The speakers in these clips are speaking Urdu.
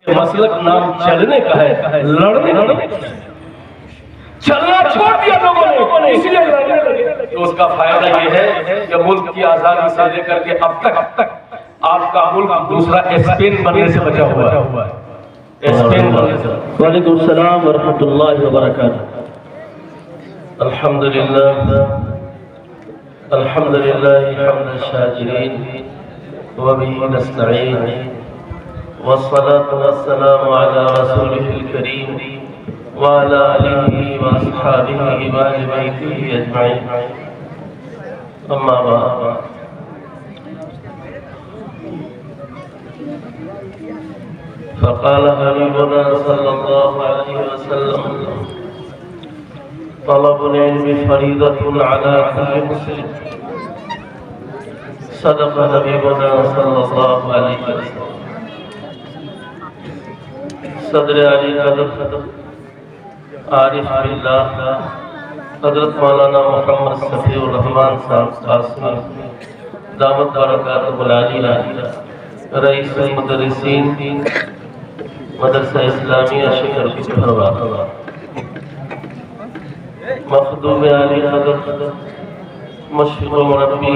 مسلک نام چلنے کا ہے، لڑنے کا نہیں۔ چلنا چھوڑ دیا لوگوں نے، اس لیے لڑنے لگے۔ تو اس کا فائدہ یہ ہے کہ ملک کی آزادی سے لے کر کے اب تک آپ کا ملک دوسرا اسپین بننے سے بچا ہوا ہے۔ اسپین بننے سے۔ وعلیکم السلام ورحمۃ اللہ وبرکاتہ۔ الحمدللہ الحمدللہ حمد الشاکرین وبہ نستعین والصلاة والسلام على رسوله الكريم وعلى آلہ واصحابہ وآل بیتہ اجمعین، اما بعد۔ فقال حبیبنا صلی اللہ علیہ وسلم طلب العلم فریضۃ علی کل مسلم، صدق حبیبنا صلی اللہ علیہ وسلم۔ صدر علی قدر عارف باللہ حضرت مولانا محمد صفی الرحمن صاحب قاسمی دامت برکاتہ العالیہ، رئیس المدرسین مدرسہ اسلامیہ شکر کی بھروا، مخدوم علی قدر مشفق و مربی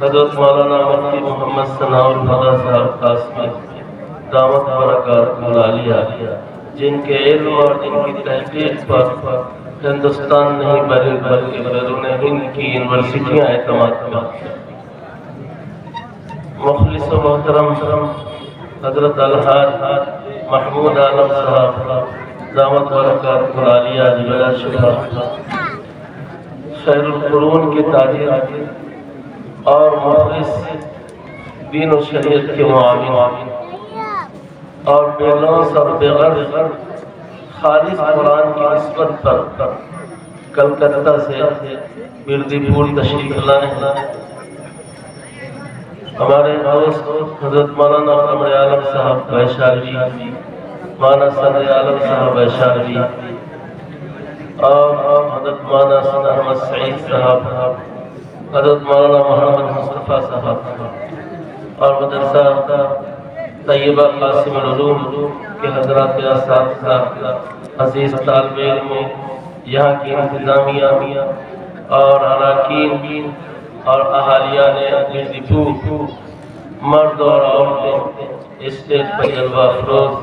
حضرت مولانا مفتی محمد ثناء الہدیٰ صاحب قاسمی دامت برکاتہ العالیہ، جن کے علم اور جن کی تحقیق پر ہندوستان نہیں بلکہ بیرون ہند کی یونیورسٹیاں اعتماد کرتی ہیں۔ مخلص و محترم حضرت الحاج محمود عالم صاحب دامت برکاتہ العالیہ بلا شبہ خیر القرون کے تاجر اور مخلص دین و شریعت کے معاون اور بے لوث اور بے غرض خالص قرآن کی نسبت پر کلکتہ سے بردی پور تشریف لائے ہمارے دوست حضرت مولانا قمر عالم صاحب ویشالی، مولانا صدر عالم صاحب ویشالی اور حضرت مولانا صدر احمد سعید صاحب، حضرت مولانا محمد مصطفیٰ صاحب اور مدرسہ طیبہ قاسم العلوم کے حضرات اساتذہ، عزیز طالب علم، یہاں کی انتظامیہ اور اراکین اور اہالیان بردی پور، مرد اور عورتیں، اسٹیج پر جلوہ افروز،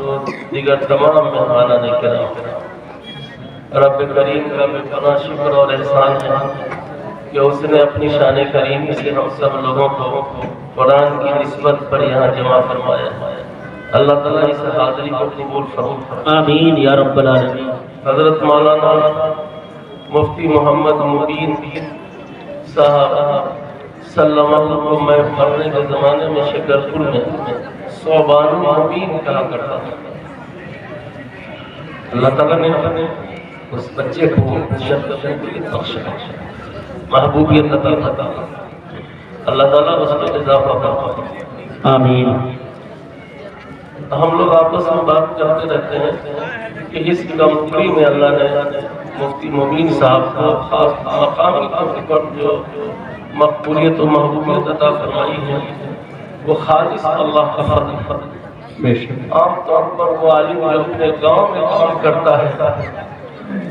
دیگر تمام مہمانان کرام، رب کریم کا بے پناہ شکر اور احسان ہے کہ اس نے اپنی شان کریمی سے ہم سب لوگوں کو قرآن کی نسبت پر یہاں جمع فرمایا۔ اللہ تعالیٰ اس حاضری کو قبول فرمائے، آمین یا رب العالمین۔ حضرت مولانا مفتی محمد مبین صاحب سلم اللہ کو میں پڑھنے کے زمانے میں شکرپور میں صوبان مبین کہا کرتا تھا۔ اللہ تعالیٰ نے اس بچے کو شکریت بخشا، محبوبیت عطا فرمائی، اللہ تعالیٰ اس میں اضافہ فرمائے، آمین۔ ہم لوگ آپس میں بات کرتے رہتے ہیں کہ اس کمپنی میں اللہ نے مفتی مبین صاحب کو خاص مقامی طور پر جو مقبولیت و محبوبیت عطا فرمائی ہے وہ خالص اللہ کا فضل ہے۔ عام طور پر وہ عالم جو اپنے گاؤں میں کام کرتا ہے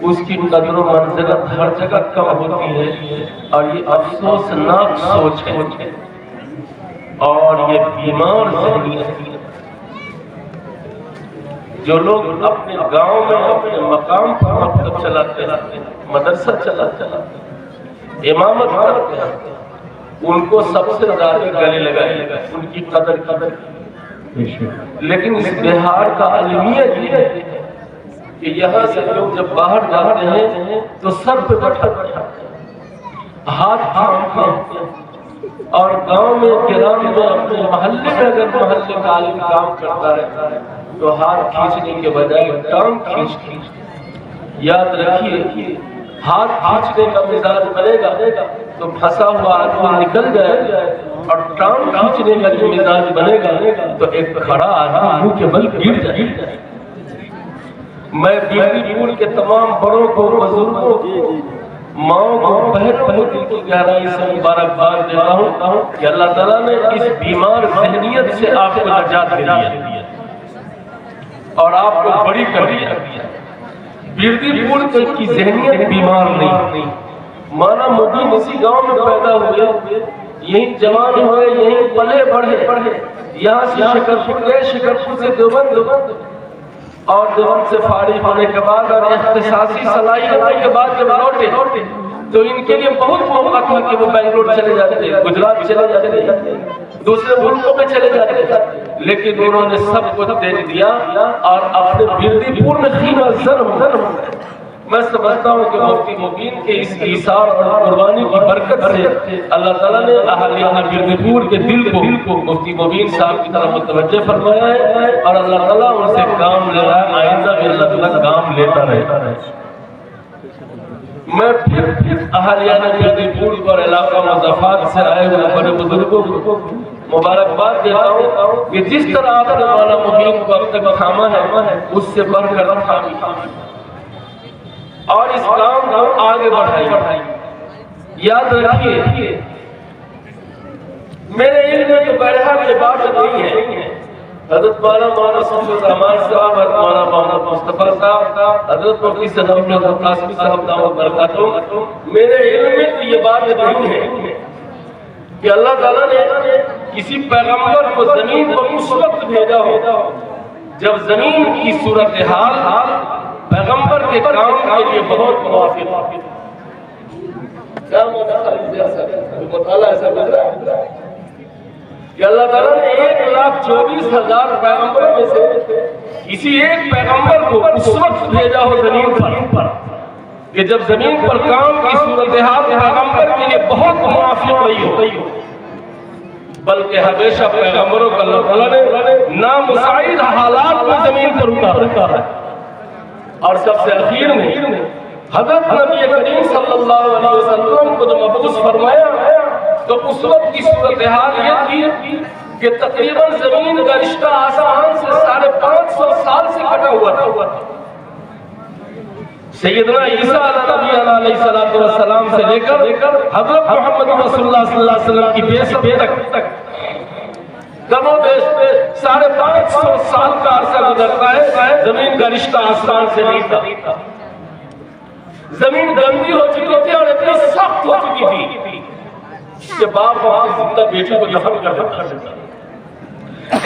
اس کی قدر و منزلت ہر جگہ کم ہوتی ہے، اور یہ افسوسناک سوچ ہے اور یہ بیمار ذہنیت ہے۔ جو لوگ اپنے گاؤں میں اپنے مقام پر مکتب چلاتے ہیں، مدرسہ چلاتے ہیں، امامت کرتے ہیں، ان کو سب سے زیادہ گلے لگائے، ان کی قدر لیکن اس بہار کا عالمیت یہ ہے کہ یہاں سے لوگ جب باہر جاتے ہیں تو سر پہ بٹھا ہاتھ تھامتے ہیں، اور گاؤں میں گرام میں اپنے محلے میں اگر محلے کا عالم کام کرتا ہے تو ہاتھ کھینچنے کے بجائے ٹانگ کھینچ۔ یاد رکھیے، ہاتھ کھینچنے کا مزاج بنے گا تو پھنسا ہوا آدمی نکل جائے، اور ٹانگ کھینچنے کا جو مزاج بنے گا تو ایک کھڑا آدمی منہ کے بل گر جائے۔ میں بردی پور کے تمام بڑوں کو، بزرگوں کو، ماؤں کو بہت بہت دل کی گہرائی سے مبارکباد دیتا ہوں کہ اللہ تعالیٰ نے اس بیمار ذہنیت سے آپ کو نجات دے دیا۔ اور آپ کو بڑی کر دیا۔ بیردی پور کی ذہنیت بیمار نہیں، مانا مبین اسی گاؤں میں پیدا ہوئے، یہیں جوان ہوئے، یہیں پلے بڑھے، یہاں سے شکرپور گئے، شکرپور سے دیوبند، اور دیوبند سے فارغ ہونے کے بعد اور اختصاصی صلاحیت کے بعد جب لوٹے تو ان کے لیے بہت موقع تھا کہ وہ بنگلور چلے جاتے، گجرات چلے جاتے، دوسرے ملکوں میں چلے جاتے، لیکن انہوں نے سب کچھ تیج دیا اور اپنے بیردی پور میں خیمہ زر۔ میں سمجھتا ہوں کہ مفتی مبین کے اس ایثار اور قربانی کی برکت سے اللہ تعالیٰ نے اہالیہ بیردی پور کے دل کو مفتی مبین صاحب کی طرف متوجہ فرمایا ہے، اور اللہ تعالیٰ ان سے کام لے رہا ہے، آئندہ بھی اللہ تعالیٰ کام لیتا رہے۔ میں پھر اہالیہ بیردی پور اور علاقہ مضافات سے آئے ہوئے بڑے بزرگوں کو مبارکباد دیتا ہوں کہ جس طرح آپ نے مولانا مبین کو اب تک تھاما ہے، اس سے بڑھ کر تھامی اور اس کام کو آگے بڑھائی۔ یاد رکھیے میرے علم میں تو بہرحال یہ بات نہیں ہے، حضرت مولانا شمس الرحمان صاحب، حضرت مولانا محمد مصطفیٰ صاحب، حضرت مفتی صدیق احمد قاسمی صاحب دامت برکاتہم، میرے علم میں تو یہ بات نہیں ہے کہ اللہ تعالیٰ نے کسی پیغمبر کو زمین پر اس وقت بھیجا ہو جب زمین کی صورتحال پیغمبر کے کام کے لیے بہت موافق۔ کیا مطالعہ ایسا گزرا ہے کہ اللہ تعالیٰ نے 1,24,000 پیغمبروں میں سے کسی ایک پیغمبر کو اس وقت بھیجا ہو زمین پر کہ جب زمین پر کام کی صورتحال پیغمبر کے لیے بہت موافق رہی ہو، بلکہ ہمیشہ پیغمبروں کا اللہ تعالیٰ نے نامساعد حالات میں زمین پر اتارا ہے۔ اور سب سے اخیر میں حضرت نبی کریم صلی اللہ علیہ وسلم کو جو مبعوث فرمایا تو اس وقت کی صورتحال یہ تھی کہ تقریباً زمین کا رشتہ آسمان سے 550 سال سے کٹا ہوا تھا۔ سیدنا عیسیٰ علیہ السلام سے لے کر حضرت محمد رسول اللہ صلی اللہ علیہ وسلم کی بعثت تک کم و بیش 550 سال کا عرصہ گزرتا ہے، زمین کا رشتہ آسمان سے نہیں تھا۔ زمین گندی ہو چکی تھی اور اتنی سخت ہو چکی تھی کہ باپ وہاں زندہ بیٹی کو دفن کر دیتا تھا۔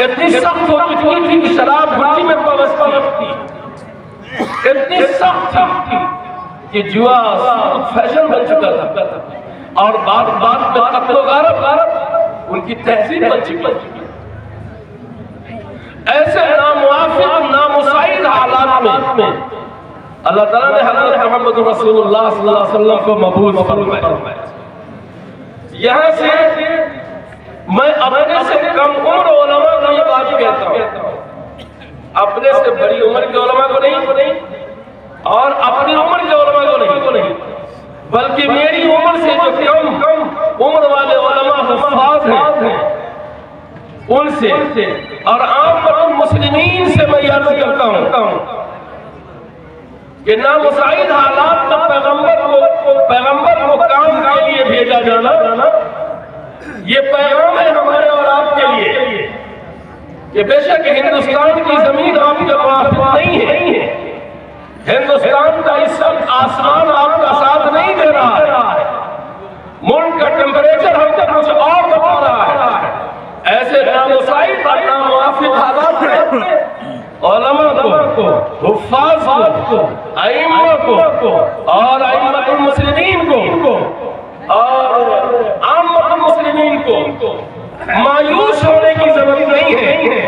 اتنی سخت ہو چکی تھی کہ شراب گھٹی میں پابندی تھی، اتنی سخت تھی کہ جوا فیشن بن چکا تھا، اور بات میں قتل و غارت ان کی تہذیب بن چکی۔ ایسے ناموافق نامساعد حالات میں اللہ تعالیٰ نے حضرت محمد رسول اللہ صلی اللہ علیہ وسلم کو مبعوث فرمایا۔ یہاں سے میں اپنے سے کم عمر علماء کو یہ بات کہتا ہوں، اپنے سے بڑی عمر کے علماء کو نہیں اور اپنی عمر کے علماء کو نہیں، بلکہ میری عمر سے جو کم عمر والے علماء حفاظ ہیں ان سے اور عام مسلمین سے میں عرض کرتا ہوں کہ نامساعد حالات میں پیغمبر کو کام کے لیے بھیجا جانا یہ پیغام ہے ہمارے اور آپ کے لیے کہ بے شک ہندوستان کی زمین آپ کے موافق نہیں ہے، ہندوستان کا اس وقت آسمان آپ کا ساتھ نہیں دے رہا ہے، ملک کا ٹیمپریچر ہم تک کچھ اور بتا رہا ہے۔ ایسے نامساعد اور ناموافق حالات میں علماء کو، حفاظ کو، ائمہ کو اور ائمہ المسلمین کو اور عامہ المسلمین کو مایوس ہونے کی ضرورت نہیں ہے،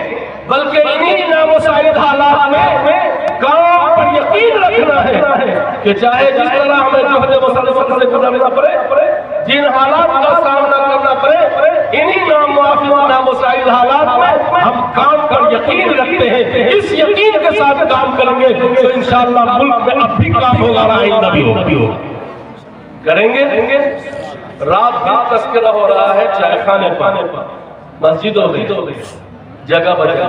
بلکہ انہی نامساعد حالات میں کام پر یقین رکھنا ہے کہ چاہے جس طرح ہمیں جوہد مسلسل سے گزرنا پڑے، جن حالات کا سامنا کرنا پڑے، انہی ناموافق نامساعد حالات میں ہم کام پر یقین رکھتے ہیں۔ اس یقین کے ساتھ کام کریں گے تو انشاءاللہ ملک میں اب بھی کام ہوگا، آئندہ بھی ہوگا، کریں گے۔ رات بھی تذکرہ ہو رہا ہے چائے خانے پر، مسجدوں میں جگہ بجگہ،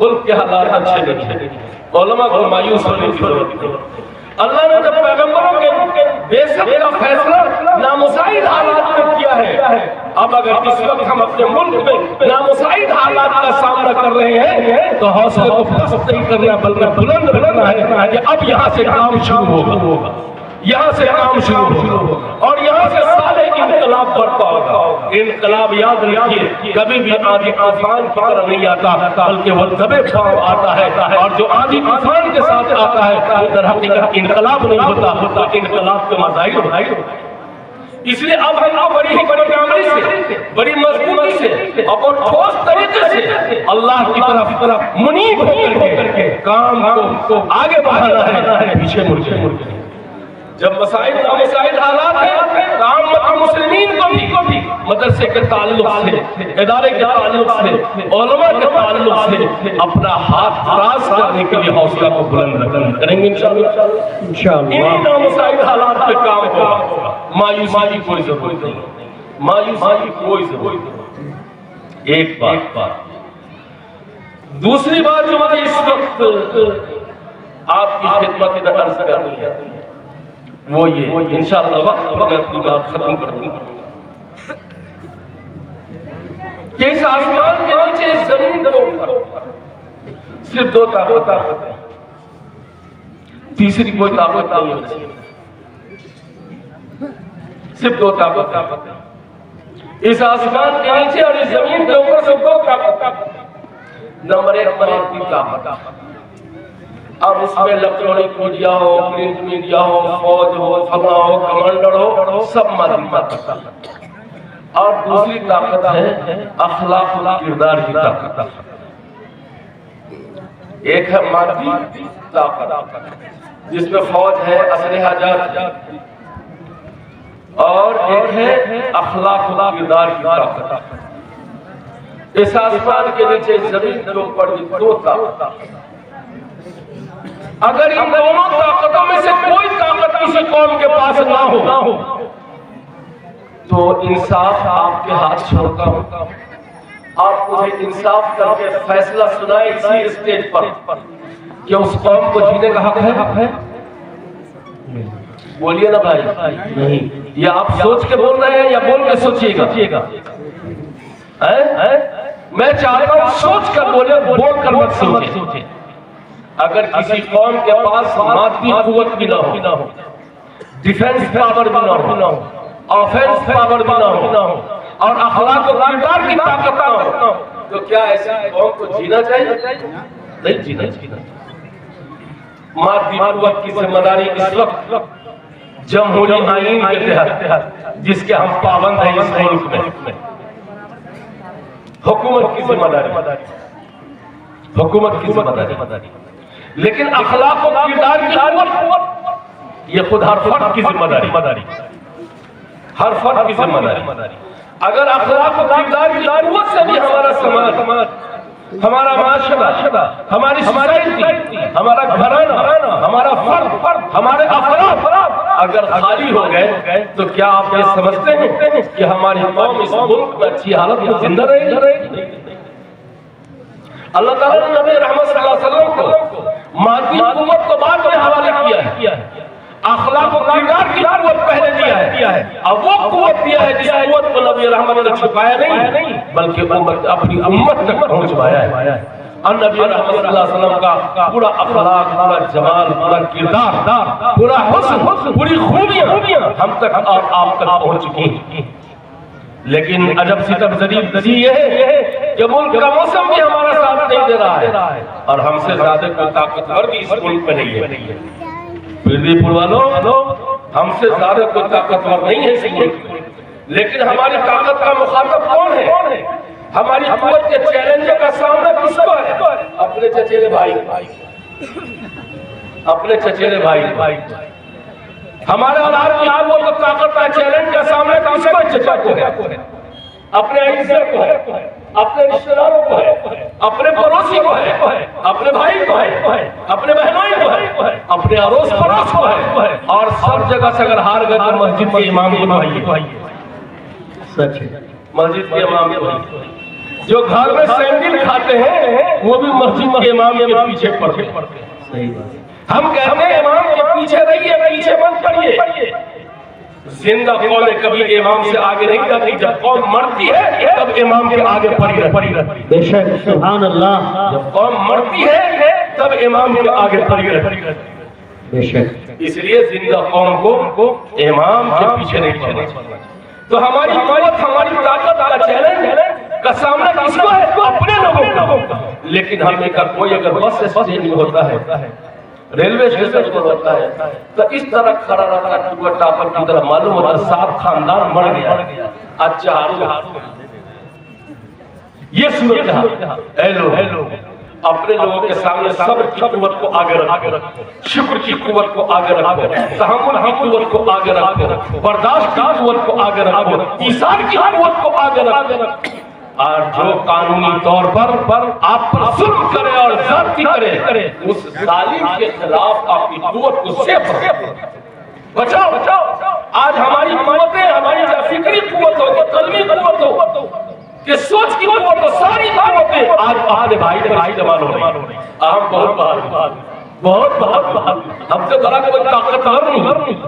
ملک کے حالات اچھے نہیں ہیں، علماء کو مایوس ہونے کی ضرورت نہیں۔ اللہ نے جب پیغمبروں کے بے شک کا فیصلہ نامساعد حالات میں کیا ہے، اب اگر اس وقت ہم اپنے ملک میں نامساعد حالات کا سامنا کر رہے ہیں تو حوصلے کو پست نہیں کرنا بلکہ بلند رکھنا ہے کہ اب یہاں سے کام شروع ہوگا، یہاں سے کام شروع ہوگا اور یہاں سے صالح انقلاب برپا ہوگا۔ انقلاب یاد رکھیے کبھی بھی آندھی طوفان کی طرح نہیں آتا بلکہ وہ دبے پاؤں آتا ہے، اور جو آندھی طوفان کے ساتھ آتا ہے وہ در حقیقت انقلاب نہیں ہوتا، انقلاب کے مظاہر۔ اس لیے اب ہم بڑی کامیابی سے، بڑی مضبوطی سے اور ٹھوس طریقے سے اللہ کی طرف منیب ہو کر کے کام کو آگے بڑھانا ہے، پیچھے مڑ کے۔ جب مسائل نامسائل حالات ہیں عامت مسلمین کو بھی مدرسے کے تعلق سے، ادارے کے تعلق سے، علماء کے تعلق سے اپنا ہاتھ دراز کرنے کے لیے حوصلہ کو بلند کریں گے انشاءاللہ۔ انہی نامسائل حالات پہ کام ہوگا، مایوسی کی کوئی ضرورت نہیں، مایوسی کی کوئی ضرورت نہیں۔ ایک بات، دوسری بات جو مجھے اس وقت آپ کی خدمت میں عرض کرنی ہے وہ یہ، انشاءاللہ وقت میں اپنی بات ختم کر دوں گا کہ اس آسمان کے نیچے اس زمین کے اوپر صرف دو طاقت ہے، تیسری کوئی طاقت نہیں ہے، صرف دو طاقت ہے اس آسمان کے نیچے اور اس زمین کے اوپر، صرف دو طاقت۔ نمبر ایک ملک کی طاقت، اب اس میں الیکٹرونک میڈیا ہو، پرنٹ میڈیا ہو، فوج ہو، فضا ہو، کمانڈر ہو، سب مادی طاقت۔ اور دوسری طاقت ہے اخلاق و کردار کی طاقت۔ ایک ہے مادی طاقت جس میں فوج ہے، اسلحہ جات، اور ایک ہے اخلاق و کردار کی طاقت۔ اس آسمان کے نیچے زمین کے اوپر یہ دو طاقت، اگر ان دونوں طاقتوں میں سے کوئی طاقت کسی قوم کے پاس نہ ہو تو انصاف آپ کے ہاتھ چھوڑتا ہوں، آپ مجھے انصاف کر کے فیصلہ سنائے اسی اسٹیج پر کہ اس قوم کو جینے کا حق ہے؟ بولیے نا بھائی، نہیں، یا آپ سوچ کے بول رہے ہیں یا بول کے سوچیے گا؟ میں چاہتا ہوں سوچ کر بولے، بول کر مت سوچے۔ اگر کسی قوم کے پاس مادی قوت بھی نہ ہو، ڈیفنس پاور بھی نہ ہو، آفینس پاور بھی نہ ہو، اور اخلاق و کردار کی طاقت نہ ہو، تو کیا ایسی قوم کو جینا چاہیے؟ نہیں جینا چاہیے۔ مادی قوت کی ذمہ داری اس وقت جمہوری آئین کے تحت جس کے ہم پابند ہیں اس ملک میں، حکومت کی ذمہ داری، حکومت کی ذمہ داری، لیکن اخلاق و کردار کی قوت یہ خود ہر فرد کی ذمہ داری، ہر فرد کی ذمہ داری۔ اگر اخلاق و کردار کی قوت سے بھی ہمارا سماج، ہمارا معاشرہ، ہماری سوسائٹی، ہمارا گھرانہ، ہمارا فرد، ہمارے افراد اگر خالی ہو گئے تو کیا آپ یہ سمجھتے ہیں کہ ہماری قوم اس ملک میں اچھی حالت میں زندہ رہے گی؟ اللہ تعالیٰ نے نبی رحمت صلی اللہ علیہ وسلم کو مادی قوت کو بعد میں حوالے کیا ہے، اخلاق و کردار کی قوت پہلے دیا ہے، اب وہ قوت دیا ہے جس قوت کو نبی رحمت نے چھپایا نہیں بلکہ اپنی امت تک پہنچوایا ہے۔ اور نبی رحمت صلی اللہ علیہ وسلم کا پورا اخلاق، پورا جمال، پورا کردار، پورا حسن، پوری خوبیاں ہم تک اور آپ تک پہنچ چکی ہیں۔ لیکن عجب ستم ذریب یہ ہے کہ ملک کا موسم بھی ہمارا ساتھ نہیں دے رہا ہے اور ہم سے زیادہ کوئی طاقتور بھی اس ملک میں نہیں ہے۔ پیردی پور والوں، ہم سے زیادہ کوئی طاقتور نہیں ہے اس ملک میں، لیکن ہماری طاقت کا مخاطب کون ہے؟ ہماری قوت کے چیلنج کا سامنا کس کو ہے؟ اپنے چچیرے بھائی، اپنے چچیرے بھائی، ہمارے اولاد کی قوت و طاقت کا چیلنج کا سامنا کس کو چچا کو ہے؟ اپنے عزیزوں کو ہے، اپنے رشتہ داروں کو ہے، اپنے پڑوسی کو ہے، اپنے بھائی کو ہے، اپنے بہنوئی کو ہے، اپنے اڑوس پڑوس کو ہے، اور سب جگہ سے اگر ہار گئے تو مسجد کے امام کو آئیے، سچ ہے، مسجد کے امام کو آئیے۔ جو گھر میں سینڈل کھاتے ہیں وہ بھی مسجد کے امام کے پیچھے پڑتے ہیں۔ ہم کہتے ہیں امام کے پیچھے رہیے، پیچھے مت پڑیے۔ زندہ قومیں کبھی امام سے آگے نہیں جاتی، جب قوم مرتی ہے تب امام کے آگے پڑی رہتی۔ بے شک سبحان اللہ، جب قوم مرتی ہے تب امام کے آگے پڑی رہتی۔ بے شک اس لیے زندہ قوم کو امام کے پیچھے نہیں پڑنا۔ تو ہماری قوت، ہماری طاقت کا چیلنج کا سامنا کس کو ہے؟ اپنے لوگوں کا۔ لیکن ہمیں کا کوئی اگر بس اسٹیشن میں ہوتا ہے، ریلوے اسٹیشن پر ہوتا ہے، تو اس طرح کھڑا رہتا ہے کہ وہ ٹاپر کی طرح معلوم ہوتا ہے 7 خاندان مر گیا۔ اچھا یہ صورتحال اے لوگ اپنے لوگوں کے سامنے صبر کی قوت کو آگے رکھو، شکر کی قوت کو آگے رکھو، تحمل کی قوت کو آگے رکھو، برداشت کی قوت کو آگے رکھو، ایثار کی قوت کو آگے رکھو۔ اور جو قانونی طور پر آپ پر ظلم کرے اور زیادتی کرے، اس ظالم کے خلاف آپ کی قوت کو سیف رکھو، بچاؤ۔ آج ہماری قوتیں، ہماری فکری قوت ہو، قلبی قوت ہو، کہ سوچ کی قوت ہو، ساری قوتیں آج اپنے بھائی پر استعمال ہو رہی۔ ہم بہت ہم سے بڑا کوئی طاقتور نہیں۔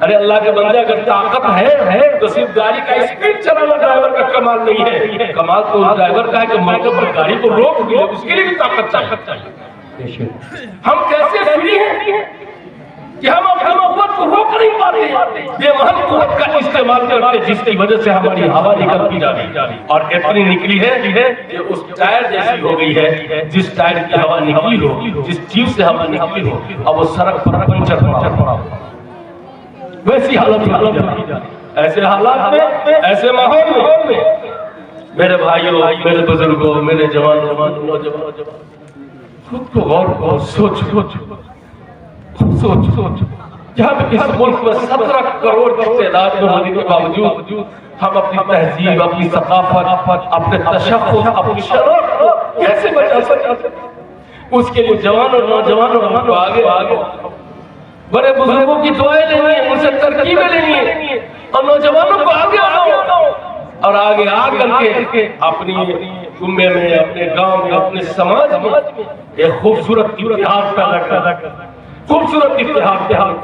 ارے اللہ کے بندے، اگر طاقت ہے تو صرف گاڑی کا اسپیڈ چلانا ڈرائیور کا کمال نہیں ہے، کمال تو اس ڈرائیور کا ہے کہ موقع پر گاڑی کو روک دے، اس کے لیے بھی طاقت چاہیے۔ ہم کیسے فری ہیں کہ ہم اپنی قوت کو روک نہیں پاتے، بے محل قوت کا استعمال کرتے، جس کی وجہ سے ہماری ہوا نکلتی جا رہی اور اتنی نکلی ہے کہ اس ٹائر جیسی ہو گئی ہے، جس ٹائر کی ہوا نکلی ہو، جس ٹیوب سے ہوا نکلی ہو، اب وہ سڑک پر پنچر پڑا، ویسی حالت ہے۔ ایسے حالات میں، ایسے ماحول میں میرے بھائیوں، میرے بزرگوں، میرے جوانوں، نوجوانوں، خود کو غور کرو، سوچو جب اس ملک میں 17 کروڑ کی تعداد میں ہونے کے باوجود ہم اپنی تہذیب، اپنی ثقافت، اپنے تشخص، اپنی شرف کو کیسے بچا سکتے؟ اس کے لیے جوانوں، نوجوانوں کو آگے بڑے بزرگوں کی دعائیں لینی ہیں، ان سے ترکیبیں لینی ہیں، اور نوجوانوں کو آگے آؤ اور آگے آ کر کے اپنی کنبے میں، اپنے گاؤں میں، اپنے سماج میں ایک خوبصورت اتحاد پیدا کر، خوبصورت اتحاد۔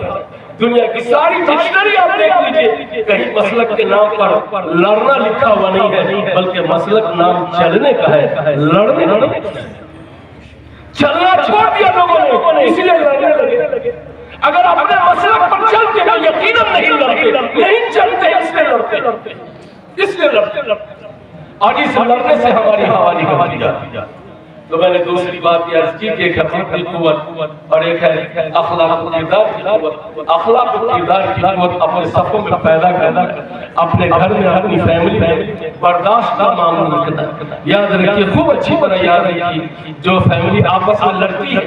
دنیا کی ساری ڈکشنری آپ دیکھ لیجئے، کہیں مسلک کے نام پر لڑنا لکھا ہوا نہیں ہے، بلکہ مسلک نام چلنے کا ہے، لڑنے نہیں۔ چلنا چھوڑ دیا لوگوں نے، اس لیے لڑنے لگے۔ اگر اپنے مسلک پر چلتے ہیں یقیناً نہیں لڑتے، نہیں چلتے اس لیے لڑتے، اور اس لڑنے سے ہماری ہوا نکلتی جاتی۔ تو میں نے دوسری بات یہ عرض کی کہ ایک حقیقی قوت اور ایک ہے اخلاق و کردار کی قوت۔ اخلاق و کردار کی قوت اپنے صفوں میں پیدا کرنا، اپنے گھر میں، اپنی فیملی میں برداشت کا معمول رکھنا۔ یاد رکھیے، خوب اچھی طرح یاد رکھیے، جو فیملی آپس میں لڑتی ہے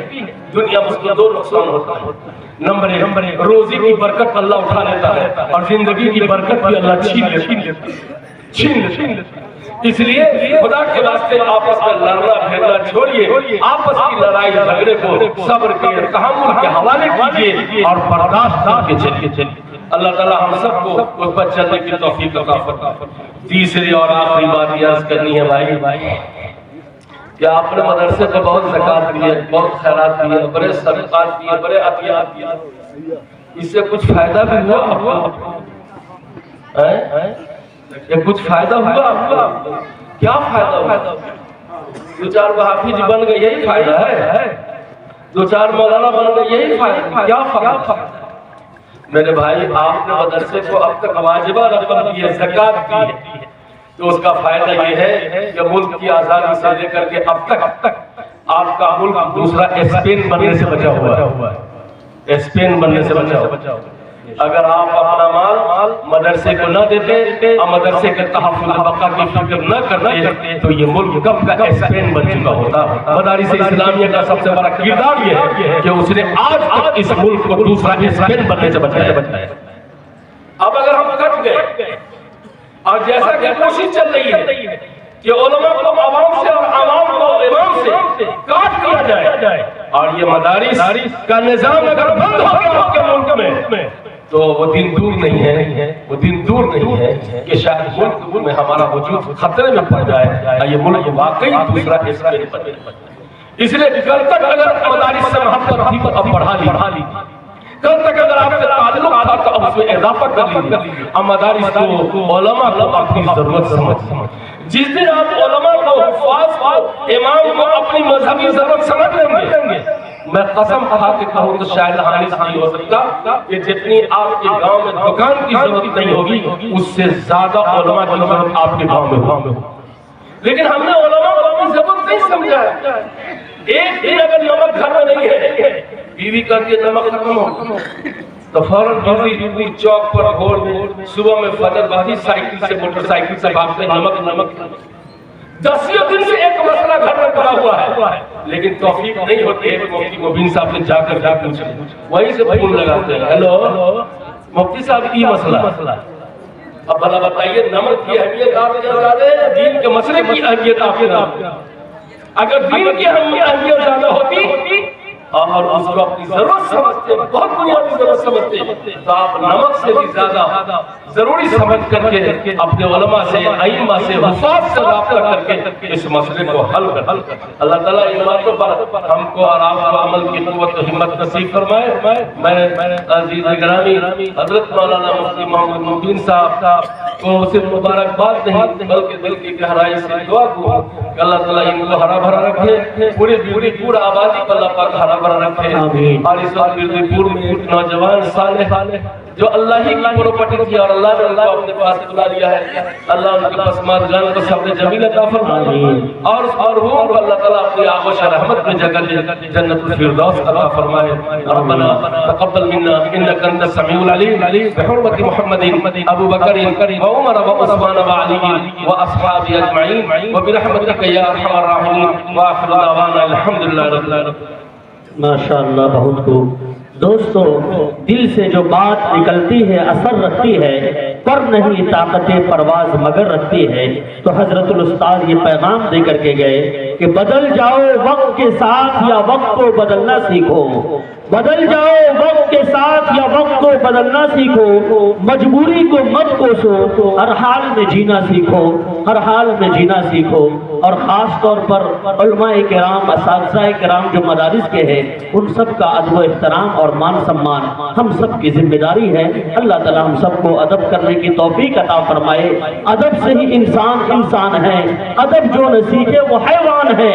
دنیا میں اس کو 2 نقصان ہوتا ہے۔ نمبر 1، روزی کی برکت اللہ اٹھا لیتا ہے، اور زندگی کی برکت بھی اللہ چھین لیتا ہے۔ اس لیے خدا کے واسطے آپس میں لڑنا پھیرنا چھوڑیے، آپس کی لڑائی جھگڑے کو صبر کے، تحمل کے حوالے کیجیے اور برداشت کر کے چلیے۔ اللہ تعالی ہم سب کو اس پر چلنے کی توفیق عطا فرمائے۔ تیسری اور آخری بات یہ عرض کرنی ہے بھائی کہ آپ نے مدرسے کو بہت زکات دی ہے، بہت خیرات دی ہے، بڑے صدقات دیے، بڑے عطیات دیے، اس سے کچھ فائدہ بھی ہوا آپ کو؟ یہ کچھ فائدہ ہوا؟ کیا فائدہ ہوا؟ 2-4 حافظ بن گئے، یہی فائدہ ہے؟ 2-4 مولانا بن گئے، یہی فائدہ؟ کیا فائدہ؟ میرے بھائی، آپ نے مدرسے کو اب تک واجبہ رقم کی ہے، زکات کی ہے، تو اس کا فائدہ یہ ہے کہ ملک کی آزادی سے لے کر کے اب تک آپ کا ملک دوسرا اسپین بننے سے بچا ہوا ہے، اسپین بننے سے بچا ہوا۔ اگر آپ اپنا مال مدرسے کو نہ دیتے اور مدرسے کے تحفظ بقا کی فکر نہ کرتے تو یہ ملک کب کا اسپین بن چکا ہوتا۔ مدارس اسلامیہ کا سب سے بڑا کردار یہ ہے کہ اس نے آج تک اس ملک کو دوسرا اسپین بننے سے بچایا۔ اب اگر ہم کٹ گئے، اور جیسا کہ کوشش چل رہی ہے کہ علماء کو عوام سے اور عوام کو امام سے کاٹ دیا جائے، اور یہ مدارس کا نظام اگر بند ہو گیا آپ کے ملک میں، تو وہ دن دور نہیں ہے کہ شاید ملک میں ہمارا وجود خطرے میں پڑ جائے، یہ ملک واقعی دوسرا اسپین بن جائے۔ اس لیے کل تک اگر مدارس سے محبت اب بڑھا لی، کل تک اضافہ کر لیجیے. اب مدارس کو علماء کو اپنی ضرورت سمجھ. جس دن آپ علماء کو حفاظ کو امام کو اپنی مذہبی ضرورت سمجھ لیں گے, میں قسم کھا کے کہوں تو شاید حالت نہیں ہو سکتا کہ جتنی آپ کے گاؤں میں دکان کی ضرورت نہیں ہوگی اس سے زیادہ علماء کی ضرورت آپ کے گاؤں میں ہوگی. لیکن ہم نے علماء کو اپنی ضرورت نہیں سمجھا. ایک دن اگر نمک گھر میں نہیں ہے, بیوی کر کے نمک ختم ہو تو فوراً بیوی چوک پر گھوڑ میں صبح میں فجر بازی سائیکل سے موٹر سائیکل سے بھاگتے نمک 10 دن سے ایک مسئلہ گھر میں پڑا ہوا ہے, لیکن توفیق نہیں ہوتی ہے مفتی مبین صاحب سے جا کر پوچھیں. وہیں سے فون لگاتے ہیں, ہیلو مفتی صاحب یہ مسئلہ. اب بھلا بتائیے نمک کی اہمیت آپ کو زیادہ ہے یا دین کے مسئلے کی اہمیت آپ کو زیادہ؟ اگر دین کی اہمیت زیادہ ہوتی اور اس کو اپنی ضرورت سمجھتے, بہت بنیادی ضرورت سمجھتے, تو آپ نمک سے بھی زیادہ ضروری سمجھ کر کے اپنے علماء سے, ائمہ سے, حفاظ سے رابطہ کر کے اس مسئلے کو حل کر. اللہ تعالیٰ ان باتوں پر ہم کو اور آپ کو عمل کی قوت و ہمت نصیب فرمائے. میں عزیز گرامی حضرت مولانا مفتی محمد مبین صاحب کو صرف مبارکباد نہیں بلکہ دل کی گہرائی سے دعا دوں کہ اللہ تعالیٰ ان کو ہرا بھرا رکھے, پورا آبادی کو اللہ پاک ہرا بھرا رکھے. اور اس وقت پور میں ایک نوجوان صالح جو اللہ ہی کی پراپرٹی تھی اور اللہ نے اللہ اپنے پاس بلا لیا ہے, اللہ ان کے پسماندگان کو صبر جمیل عطا فرمائے اور وہ اللہ تعالیٰ اپنی آغوش رحمت میں جگہ دے, جنت الفردوس عطا فرمائے. ربنا تقبل منا انك انت السميع العليم بحرمة محمد ابو بکر وعمر وعثمان وعلی واصحابہ اجمعین وبرحمتك یا ارحم الراحمین واخر دعوانا الحمدللہ رب العالمین. ماشاءاللہ, بہت خوب. دوستو, دل سے جو بات نکلتی ہے اثر رکھتی ہے, پر نہیں طاقت پرواز مگر رکھتی ہے. تو حضرت الاستاذ یہ پیغام دے کر کے گئے کہ بدل جاؤ وقت کے ساتھ یا وقت کو بدلنا سیکھو. بدل جاؤ وقت کے ساتھ یا وقت کو بدلنا سیکھو. مجبوری کو مت کوسو, ہر حال میں جینا سیکھو, ہر حال میں جینا سیکھو. اور خاص طور پر علماء کرام, اساتذہ کرام جو مدارس کے ہیں, ان سب کا ادب و احترام اور مان سمان ہم سب کی ذمہ داری ہے. اللہ تعالیٰ ہم سب کو ادب کرنے کی توفیق عطا فرمائے. ادب سے ہی انسان ہے, ادب جو نہ سیکھے وہ حیوان ہے.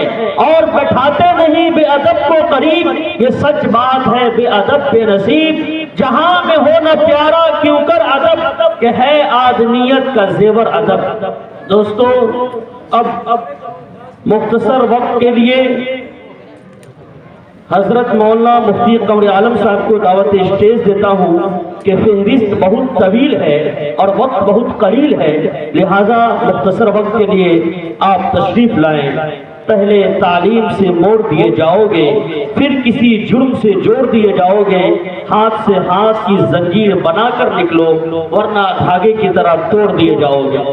اور بٹھاتے نہیں بے ادب کو قریب, یہ سچ بات ہے بے ادب بے نصیب. جہاں میں ہو نہ پیارا کیوں کر ادب, کہ ہے آدمیت کا زیور ادب. دوستو, اب مختصر وقت کے لیے حضرت مولانا مفتی قمر عالم صاحب کو دعوت اسٹیج دیتا ہوں کہ فہرست بہت طویل ہے اور وقت بہت قلیل ہے, لہذا مختصر وقت کے لیے آپ تشریف لائیں. پہلے تعلیم سے موڑ دیے جاؤ گے, پھر کسی جرم سے جوڑ دیے جاؤ گے. ہاتھ سے ہاتھ کی زنجیر بنا کر نکلو, ورنہ دھاگے کی طرح توڑ دیے جاؤ گے.